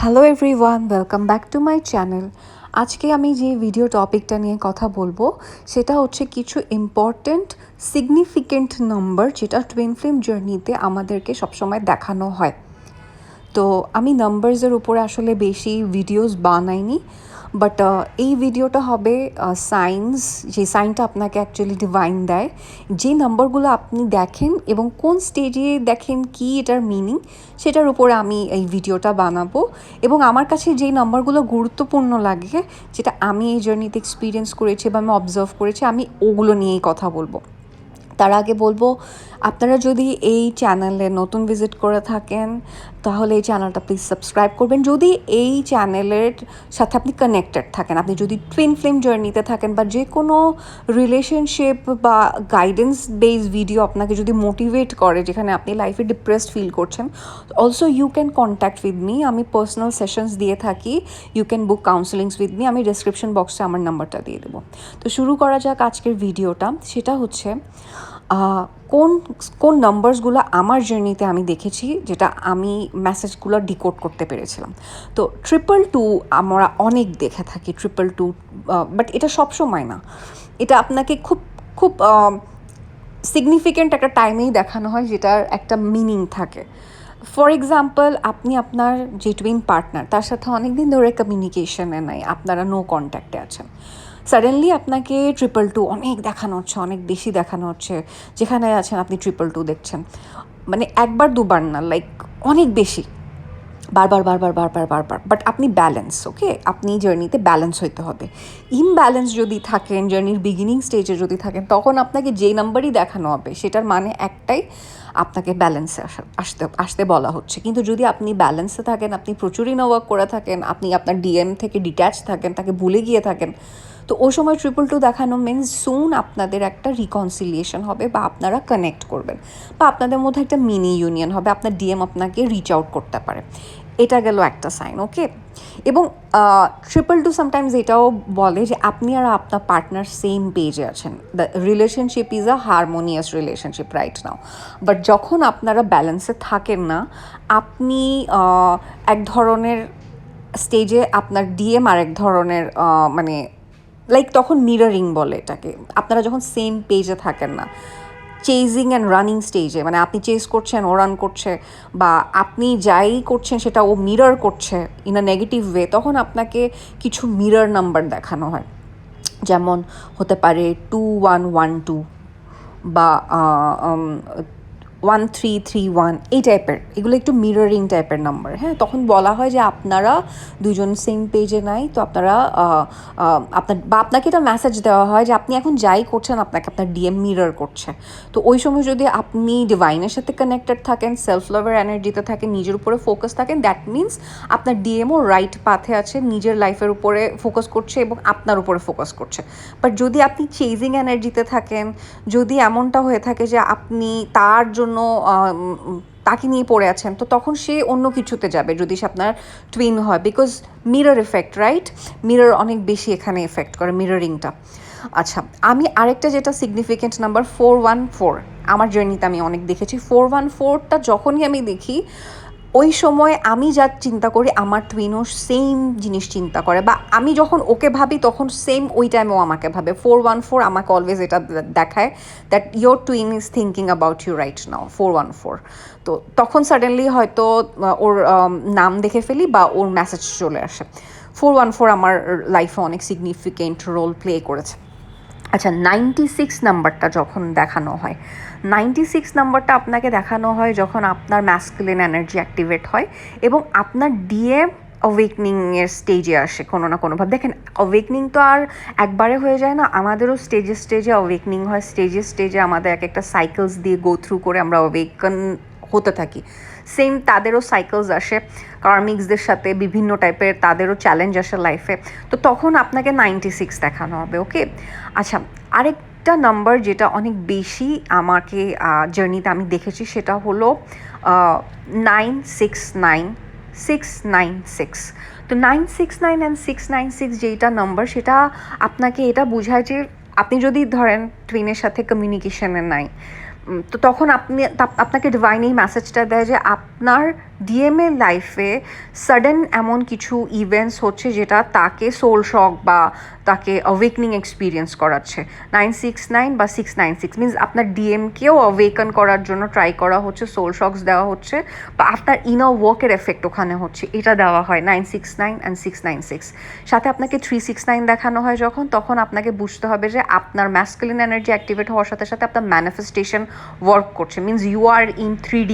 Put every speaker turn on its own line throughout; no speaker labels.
Hello everyone, welcome back to my channel. আজকে আমি যে ভিডিও টপিকটা নিয়ে কথা বলবো সেটা হচ্ছে কিছু ইম্পর্ট্যান্ট সিগনিফিকেন্ট নাম্বার যেটা টুইন ফ্লেম জার্নিতে আমাদেরকে সবসময় দেখানো হয়। তো আমি নাম্বারসের উপরে আসলে বেশি ভিডিওস বানাইনি, বাট এই ভিডিওটা হবে সাইন্স, যে সাইনটা আপনাকে অ্যাকচুয়ালি ডিভাইন দেয়। যে নাম্বারগুলো আপনি দেখেন এবং কোন স্টেজে দেখেন কি এটার মিনিং, সেটার উপরে আমি এই ভিডিওটা বানাবো। এবং আমার কাছে যেই নাম্বারগুলো গুরুত্বপূর্ণ লাগে, যেটা আমি এই জার্নিতে এক্সপিরিয়েন্স করেছি বা আমি অবজার্ভ করেছি, আমি ওগুলো নিয়েই কথা বলবো। তার আগে বলবো, আপনারা যদি এই চ্যানেলে নতুন ভিজিট করে থাকেন তাহলে এই চ্যানেলটা প্লিজ সাবস্ক্রাইব করবেন। যদি এই চ্যানেলের সাথে আপনি কানেক্টেড থাকেন, আপনি যদি টুইন ফ্লেম জার্নিতে থাকেন বা যে কোনো রিলেশনশিপ বা গাইডেন্স বেসড ভিডিও আপনাকে যদি মোটিভেট করে, যেখানে আপনি লাইফে ডিপ্রেসড ফিল করছেন, also you can contact with me. আমি পার্সোনাল সেশনস দিয়ে থাকি, you can book counsellings with me. আমি ডিসক্রিপশন বক্সে আমার নাম্বারটা দিয়ে দেবো। তো শুরু করা যাক আজকের ভিডিওটা। সেটা হচ্ছে কোন কোন নাম্বারসগুলো আমার জার্নিতে আমি দেখেছি, যেটা আমি মেসেজগুলো ডিকোড করতে পেরেছিলাম। তো 222 আমরা অনেক দেখে থাকি, 222, বাট এটা সবসময় না। এটা আপনাকে খুব খুব সিগনিফিকেন্ট একটা টাইমেই দেখানো হয়, যেটার একটা মিনিং থাকে। ফর এক্সাম্পল, আপনি আপনার যে টুইন পার্টনার, তার সাথে অনেক দিন ধরে কমিউনিকেশনে নাই, আপনারা নো কন্ট্যাক্টে আছেন। সাডেনলি আপনাকে 222 অনেক দেখানো হচ্ছে, অনেক বেশি দেখানো হচ্ছে। যেখানে আছেন আপনি 222 দেখছেন, মানে একবার দুবার না, লাইক অনেক বেশি, বারবার বারবার বারবার বারবার। বাট আপনি ব্যালেন্স, ওকে, আপনি জার্নিতে ব্যালেন্স হইতে হবে। ইমব্যালেন্স যদি থাকেন, জার্নির বিগিনিং স্টেজে যদি থাকেন, তখন আপনাকে যেই নাম্বারই দেখানো হবে সেটার মানে একটাই, আপনাকে ব্যালেন্সে আসতে বলা হচ্ছে। কিন্তু যদি আপনি ব্যালেন্সে থাকেন, আপনি প্রচুর ইনার ওয়ার্ক করে থাকেন, আপনি আপনার ডিএম থেকে ডিট্যাচ থাকেন, তাকে ভুলে গিয়ে থাকেন, তো ওই সময় 222 দেখানো মিনস সুন আপনাদের একটা রিকনসিলিয়েশন হবে, বা আপনারা কানেক্ট করবেন, বা আপনাদের মধ্যে একটা মিনি ইউনিয়ন হবে, আপনার ডিএম আপনাকে রিচ আউট করতে পারে। এটা গেল একটা সাইন, ওকে। এবং 222 সামটাইমস এটাও বলে যে আপনি আর আপনার পার্টনার সেম পেজে আছেন, the relationship is a harmonious relationship right now. But যখন আপনারা ব্যালেন্সে থাকেন না, আপনি এক ধরনের স্টেজে, আপনার ডিএম আর এক ধরনের, মানে লাইক তখন মিররিং বলে এটাকে। আপনারা যখন সেম পেজে থাকেন না, চেজিং অ্যান্ড রানিং স্টেজে, মানে আপনি চেজ করছেন, ও রান করছে, বা আপনি যাই করছেন সেটা ও মিরর করছে ইন আ নেগেটিভ ওয়ে, তখন আপনাকে কিছু মিরর নাম্বার দেখানো হয়। যেমন হতে পারে 2112 বা 1331, এই টাইপের। এগুলো একটু মিররিং টাইপের নাম্বার, হ্যাঁ। তখন বলা হয় যে আপনারা দুজন সেম পেজে নাই, তো আপনারা আপনাকে এটা মেসেজ দেওয়া হয় যে আপনি এখন যাই করছেন, আপনাকে আপনার ডিএম মিরর করছে। তো ওই সময় যদি আপনি ডিভাইনের সাথে কানেক্টেড থাকেন, সেলফ লাভের এনার্জিতে থাকেন, নিজের উপরে ফোকাস থাকেন, দ্যাট মিনস আপনার ডিএমও রাইট পাথে আছে, নিজের লাইফের উপরে ফোকাস করছে এবং আপনার উপরে ফোকাস করছে। বাট যদি আপনি চেজিং এনার্জিতে থাকেন, যদি এমনটা হয়ে থাকে যে আপনি তার জন্য তাকে নিয়ে পড়ে আছেন, তো তখন সে অন্য কিছুতে যাবে, যদি সে আপনার টুইন হয়, because mirror effect, right? Mirror অনেক বেশি এখানে এফেক্ট করে, মিররিংটা। আচ্ছা, আমি আরেকটা যেটা সিগনিফিকেন্ট নাম্বার 414, আমার জার্নিতে আমি অনেক দেখেছি। 414টা যখনই আমি দেখি, ওই সময় আমি যা চিন্তা করি আমার টুইনও সেম জিনিস চিন্তা করে, বা আমি যখন ওকে ভাবি তখন সেম ওই টাইমেও আমাকে ভাবে। 414 আমাকে অলওয়েজ এটা দেখায় that your twin is thinking about you right now, 414। তো তখন সাডেনলি হয়তো ওর নাম দেখে ফেলি বা ওর মেসেজ চলে আসে। 414 আমার লাইফে অনেক সিগনিফিকেন্ট রোল প্লে করেছে। আচ্ছা, 96 নাম্বারটা যখন দেখানো হয়, 96 নাম্বারটা আপনাকে দেখানো হয় যখন আপনার ম্যাসকুলিন এনার্জি অ্যাক্টিভেট হয় এবং আপনার ডিএম অ্যাওয়েকনিংয়ের স্টেজে আসে কোনো না কোনোভাবে। দেখেন, অ্যাওয়েকনিং তো আর একবারে হয়ে যায় না, আমাদেরও স্টেজে স্টেজে অ্যাওয়েকনিং হয়, স্টেজে স্টেজে আমাদের এক একটা সাইকেলস দিয়ে গো থ্রু করে আমরা অ্যাওয়েকন হতে থাকি। সেম তাদেরও সাইকেলস আসে, কার্মিক্সদের সাথে বিভিন্ন টাইপের তাদেরও চ্যালেঞ্জ আসে লাইফে। তো তখন আপনাকে 96 দেখানো হবে, ওকে। আচ্ছা, আরেকটা নাম্বার যেটা অনেক বেশি আমাকে জার্নিতে আমি দেখেছি, সেটা হলো 969 696। তো 969 অ্যান্ড 696 যেইটা নাম্বার, সেটা আপনাকে এটা বোঝায় যে আপনি যদি ধরেন টুইনের সাথে কমিউনিকেশনে নাই, তো তখন আপনাকে ডিভাইন এই মেসেজটা দেয় যে আপনার ডিএমের লাইফে সাডেন এমন কিছু ইভেন্টস হচ্ছে যেটা তাকে সোল শক বা তাকে অ্যাওয়েকনিং এক্সপিরিয়েন্স করাচ্ছে। 969 বা 696 মিনস আপনার ডিএমকেও অ্যাওয়েকন করার জন্য ট্রাই করা হচ্ছে, সোল শকস দেওয়া হচ্ছে, বা আপনার ইনার ওয়ার্কের এফেক্ট ওখানে হচ্ছে, এটা দেওয়া হয় 969 অ্যান্ড 696। সাথে আপনাকে 369 দেখানো হয় যখন, তখন আপনাকে বুঝতে হবে যে আপনার ম্যাসকুলিন এনার্জি অ্যাক্টিভেট হওয়ার সাথে সাথে আপনার ম্যানিফেস্টেশন ওয়ার্ক করছে, means you are in 3D।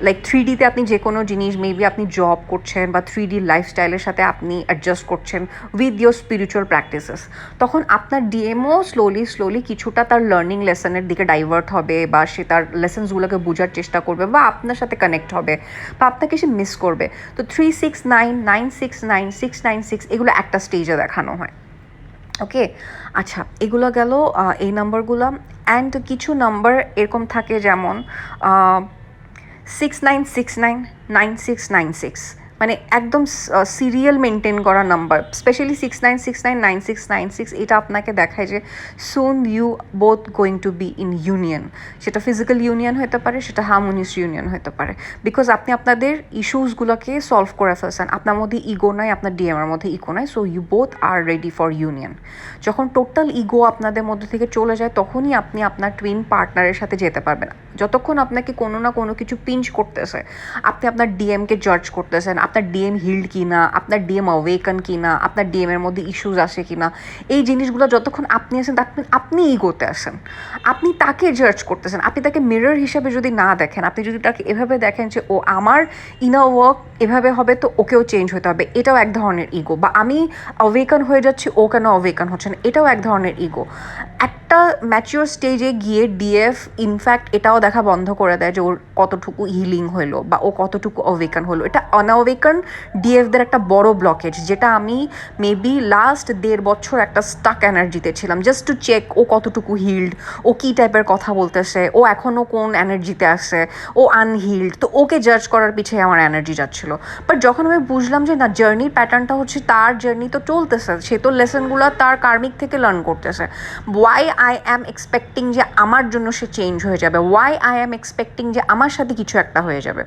Like 3Dতে আপনি যে কোনো জিনিস, মেবি আপনি জব করছেন বা 3D লাইফস্টাইলের সাথে আপনি অ্যাডজাস্ট করছেন উইথ ইয়োর স্পিরিচুয়াল প্র্যাকটিসেস, তখন আপনার ডিএমও স্লোলি কিছুটা তার লার্নিং লেসনের দিকে ডাইভার্ট হবে, বা সে তার লেসনসগুলোকে বোঝার চেষ্টা করবে, বা আপনার সাথে কানেক্ট হবে, বা আপনাকে সে মিস করবে। তো 369, 969, 696 এগুলো একটা স্টেজে দেখানো হয়। ওকে, আচ্ছা, এগুলো গেল এই নাম্বারগুলো। অ্যান্ড কিছু নাম্বার এরকম থাকে যেমন 6969, 9696, মানে একদম সিরিয়াল মেনটেন করা নাম্বার। স্পেশালি 6969, 9696 এটা আপনাকে দেখায় যে soon you both going to be in union. সেটা ফিজিক্যাল ইউনিয়ন হতে পারে, সেটা হারমোনিয়াস ইউনিয়ন হতে পারে, বিকজ আপনি আপনাদের ইস্যুসগুলোকে সলভ করে ফেলছেন। আপনার মধ্যে ইগো নাই, আপনার ডিএমের মধ্যে ইগো নাই, so you both are ready for union. যখন টোটাল ইগো আপনাদের মধ্যে থেকে চলে যায়, তখনই আপনি আপনার টুইন পার্টনারের সাথে যেতে পারবেন। যতক্ষণ আপনাকে কোনো না কোনো কিছু পিঞ্চ করতেছে, আপনি আপনার ডিএমকে জাজ করতেছেন, আপনার ডিএম হিল্ড কিনা, আপনার ডিএম অ্যাওয়েকন কিনা, আপনার ডিএমের মধ্যে ইস্যুস আসে কিনা, এই জিনিসগুলো যতক্ষণ আপনি আসেন, আপনি ইগোতে আসেন, আপনি তাকে জাজ করতেছেন। আপনি তাকে মিরর হিসেবে যদি না দেখেন, আপনি যদি তাকে এভাবে দেখেন যে ও আমার ইনার ওয়ার্ক এভাবে হবে, তো ওকেও চেঞ্জ হতে হবে, এটাও এক ধরনের ইগো। বা আমি অ্যাওয়েকন হয়ে যাচ্ছি, ও কেন অ্যাওয়েকন হচ্ছে না, এটাও এক ধরনের ইগো। একটা ম্যাচিওর স্টেজে গিয়ে ডিএফ ইনফ্যাক্ট এটাও দেখা বন্ধ করে দেয় যে ওর কতটুকু হিলিং হলো বা ও কতটুকু অ্যাওয়েকন হলো। এটা অনঅ্যাওয়েকন ডিএফদের একটা বড় ব্লকেজ, যেটা আমি মেবি লাস্ট 1.5 বছর একটা স্টাক এনার্জিতে ছিলাম, জাস্ট টু চেক ও কতটুকু হিল্ড, ও কী টাইপের কথা বলতেছে, ও এখনও কোন এনার্জিতে আছে, ও আনহিল্ড, তো ওকে জাজ করার পিছিয়ে আমার এনার্জি যাচ্ছিলো। বাট যখন আমি বুঝলাম যে না, জার্নির প্যাটার্নটা হচ্ছে, তার জার্নি তো চলতেছে, সে তো লেসনগুলো তার কার্মিক থেকে লার্ন করতেছে, ওয়াই আই অ্যাম এক্সপেক্টিং যে আমার জন্য সে চেঞ্জ হয়ে যাবে, ওয়াই আই অ্যাম এক্সপেক্টিং যে আমার সাথে কিছু একটা হয়ে যাবে।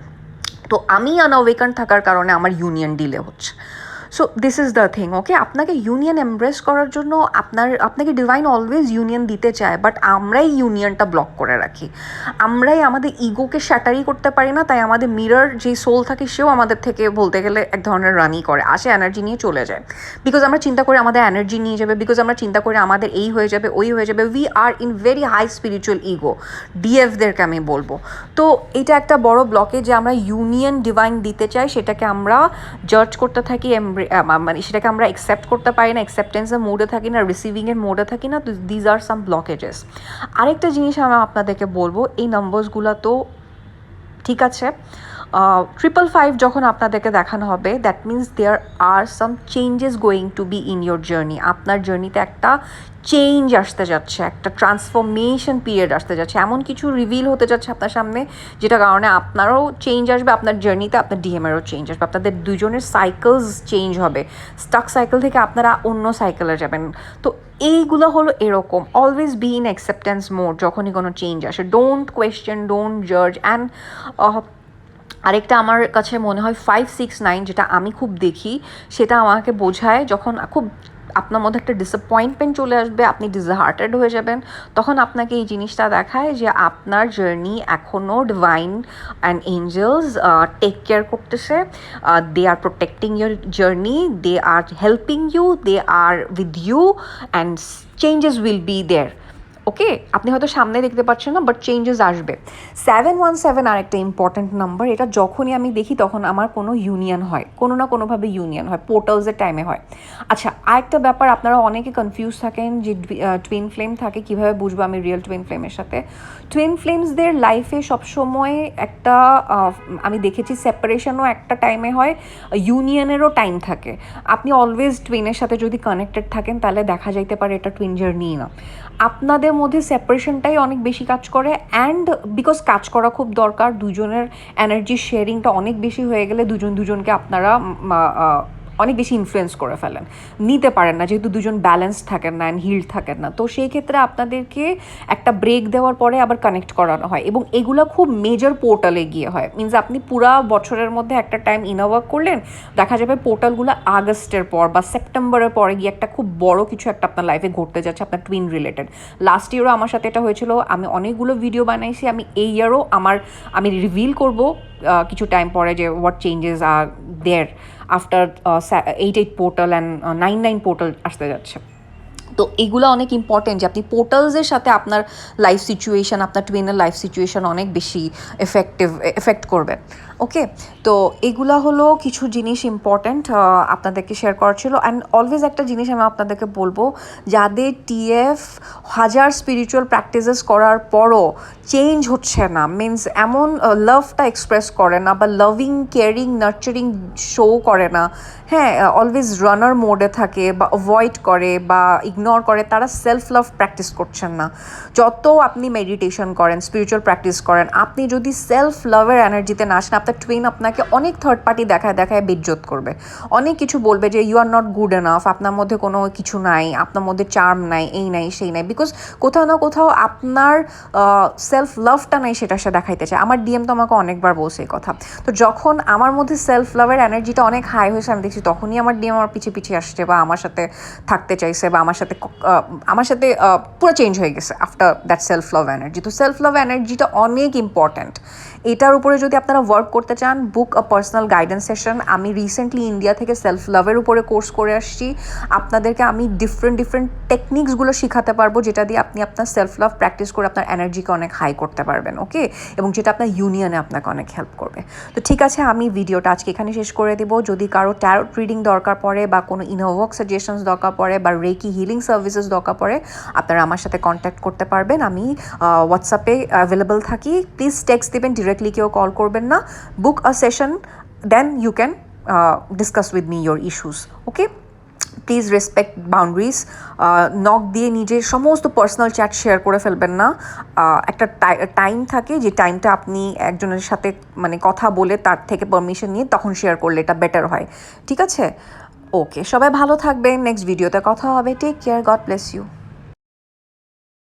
তো আমি আনঅ্যাওয়েকেন্ড থাকার কারণে আমার ইউনিয়ন ডিলে হচ্ছে। So this is the thing. Okay, আপনাকে ইউনিয়ন এমব্রেস করার জন্য আপনাকে ডিভাইন অলওয়েজ ইউনিয়ন দিতে চায়, বাট আমরাই ইউনিয়নটা ব্লক করে রাখি। আমরাই আমাদের ইগোকে শ্যাটারি করতে পারি না, তাই আমাদের মিরর যে সোল থাকে সেও আমাদের থেকে বলতে গেলে এক ধরনের রানই করে, আসে এনার্জি নিয়ে চলে যায়। বিকজ আমরা চিন্তা করি আমাদের এনার্জি নিয়ে যাবে, বিকজ আমরা চিন্তা করি আমাদের এই হয়ে যাবে, ওই হয়ে যাবে। We are in very high spiritual ego, ডিএফদেরকে আমি বলবো। তো এটা একটা বড় ব্লকে যে আমরা ইউনিয়ন ডিভাইন দিতে চাই, সেটাকে আমরা জাজ করতে থাকি, মানে সেটাকে আমরা অ্যাকসেপ্ট করতে পারি না, অ্যাকসেপ্টেন্সের মোডে থাকি না, রিসিভিংয়ের মোডে থাকি না। তো দিজ আর সাম ব্লকেজেস। আরেকটা জিনিস আমি আপনাদেরকে বলবো, এই নাম্বারসগুলো তো ঠিক আছে, 555 যখন আপনাদেরকে দেখানো হবে, that means there are some changes going to be in your journey. আপনার জার্নিতে একটা চেঞ্জ আসতে যাচ্ছে, একটা ট্রান্সফরমেশন পিরিয়ড আসতে যাচ্ছে, এমন কিছু রিভিল হতে যাচ্ছে আপনার সামনে, যেটা কারণে আপনারও চেঞ্জ আসবে, আপনার জার্নিতে আপনার ডিএমেরও চেঞ্জ আসবে, আপনাদের দুজনের সাইকেলস চেঞ্জ হবে। স্টাক সাইকেল থেকে আপনারা অন্য সাইকেলে যাবেন। তো এইগুলো হলো এরকম, always be in acceptance mode যখনই কোনো চেঞ্জ আসে। ডোন্ট কোয়েশ্চেন, ডোন্ট জাজ। অ্যান্ড আরেকটা আমার কাছে মনে হয় 569, যেটা আমি খুব দেখি, সেটা আমাকে বোঝায় যখন খুব আপনার মধ্যে একটা ডিসঅ্যাপয়েন্টমেন্ট চলে আসবে, আপনি ডিসহার্টেড হয়ে যাবেন, তখন আপনাকে এই জিনিসটা দেখায় যে আপনার জার্নি এখনও divine and angels take care করতেছে, they are protecting your journey, they are helping you, they are with you, and changes will be there. Okay, আপনি হয়তো সামনে দেখতে পাচ্ছেন না, বাট চেঞ্জেস আসবে। 717 আর একটা ইম্পর্ট্যান্ট নাম্বার, এটা যখনই আমি দেখি তখন আমার কোনো ইউনিয়ন হয়, কোনো না কোনোভাবে ইউনিয়ন হয়, পোর্টালসের টাইমে হয়। আচ্ছা, আরেকটা ব্যাপার, আপনারা অনেকে কনফিউজ থাকেন যে টুইন ফ্লেম থাকে, কীভাবে বুঝবো আমি রিয়েল টুইন ফ্লেমের সাথে। টুইন ফ্লেমসদের লাইফে সবসময় একটা আমি দেখেছি সেপারেশনও একটা টাইমে হয়, ইউনিয়নেরও টাইম থাকে। আপনি অলওয়েজ টুইনের সাথে যদি কানেক্টেড থাকেন, তাহলে দেখা যাইতে পারে এটা টুইন জার্নি না, আপনাদের মধ্যে সেপারেশনটাই অনেক বেশি কাজ করে। অ্যান্ড বিকজ কাজ করা খুব দরকার, দুজনের এনার্জি শেয়ারিংটা অনেক বেশি হয়ে গেলে দুজনকে আপনারা অনেক বেশি ইনফ্লুয়েন্স করে ফেলেন, নিতে পারেন না, যেহেতু দুজন ব্যালেন্স থাকেন না অ্যান্ড হিল্ড থাকেন না। তো সেই ক্ষেত্রে আপনাদেরকে একটা ব্রেক দেওয়ার পরে আবার কানেক্ট করানো হয়, এবং এগুলো খুব মেজর পোর্টালে গিয়ে হয়। মিনস আপনি পুরা বছরের মধ্যে একটা টাইম ইনার ওয়ার্ক করলেন, দেখা যাবে পোর্টালগুলো আগস্টের পর বা সেপ্টেম্বরের পরে গিয়ে একটা খুব বড় কিছু একটা আপনার লাইফে ঘটতে যাচ্ছে, আপনার টুইন রিলেটেড। লাস্ট ইয়ারও আমার সাথে এটা হয়েছিল, আমি অনেকগুলো ভিডিও বানাইছি, আমি এই ইয়ারও আমি রিভিল করব কিছু টাইম পরে যে what changes are there after 8 portal and 9 portal আসতে যাচ্ছে। তো এগুলো অনেক ইম্পর্টেন্ট যে আপনি পোর্টালসের সাথে আপনার লাইফ সিচুয়েশান, আপনার টুইনের লাইফ সিচুয়েশান অনেক বেশি এফেক্ট করবে। ওকে, তো এগুলা হলো কিছু জিনিস ইম্পর্ট্যান্ট আপনাদেরকে শেয়ার করার ছিল। অ্যান্ড অলওয়েজ একটা জিনিস আমি আপনাদেরকে বলবো, যাদের টিএফ হাজার স্পিরিচুয়াল প্র্যাকটিসেস করার পরও চেঞ্জ হচ্ছে না, মিনস এমন লাভটা এক্সপ্রেস করে না বা লাভিং কেয়ারিং নার্চারিং শো করে না, হ্যাঁ, অলওয়েজ রানার মোডে থাকে বা অ্যাভয়েড করে বা ইগনোর করে, তারা সেলফ লাভ প্র্যাকটিস করছেন না। যত আপনি মেডিটেশন করেন, স্পিরিচুয়াল প্র্যাকটিস করেন, আপনি যদি সেলফ লাভের এনার্জিতে না আসেন, আপনার টুইন আপনাকে অনেক থার্ড পার্টি দেখায় বেইজ্জত করবে, অনেক কিছু বলবে যে you are not good enough, আপনার মধ্যে কোনো কিছু নাই, আপনার মধ্যে চার্ম নাই, এই নাই সেই নাই, বিকজ কোথাও না কোথাও আপনার সেলফ লাভটা নাই, সেটা সে দেখাইতে চায়। আমার ডিএম তো আমাকে অনেকবার বলছে এই কথা। তো যখন আমার মধ্যে সেলফ লাভের এনার্জিটা অনেক হাই হয়েছে, আমি দেখছি তখনই আমার ডিএম আমার পিছিয়ে আসছে বা আমার সাথে থাকতে চাইছে বা আমার সাথে পুরো চেঞ্জ হয়ে গেছে after that self love energy. তো সেলফ লাভ এনার্জিটা অনেক ইম্পর্ট্যান্ট। এটার উপরে যদি আপনারা ওয়ার্ক করতে চান, বুক আ পার্সোনাল গাইডেন্স সেশন। আমি রিসেন্টলি ইন্ডিয়া থেকে সেলফ লাভের উপরে কোর্স করে আসছি। আপনাদেরকে আমি ডিফারেন্ট টেকনিক্সগুলো শেখাতে পারবো, যেটা দিয়ে আপনি আপনার সেলফ লাভ প্র্যাকটিস করে আপনার এনার্জিকে অনেক হাই করতে পারবেন। ওকে, এবং যেটা আপনার ইউনিয়নে আপনাকে অনেক হেল্প করবে। তো ঠিক আছে, আমি ভিডিওটা আজকে এখানে শেষ করে দেবো। যদি কারো ট্যারোট রিডিং দরকার পড়ে বা কোনো ইনার ওয়ার্ক সাজেশনস দরকার পড়ে বা রেকি হিলিং সার্ভিসেস দরকার পড়ে, আপনারা আমার সাথে কন্ট্যাক্ট করতে পারবেন। আমি হোয়াটসঅ্যাপে অ্যাভেলেবল থাকি। প্লিজ টেক্সট দেবেন, ডিরেক্টলি কেউ কল করবেন না। Book a session, then you can discuss with me your issues. Okay, please respect boundaries. Knock দিয়ে নিজের সমস্ত পার্সোনাল চ্যাট শেয়ার করে ফেলবেন না। একটা টাইম থাকে, যে টাইমটা আপনি একজনের সাথে মানে কথা বলে তার থেকে পারমিশন নিয়ে তখন শেয়ার করলে এটা বেটার হয়। ঠিক আছে, ওকে, সবাই ভালো থাকবেন। নেক্সট ভিডিওতে কথা হবে। Take care, God bless you.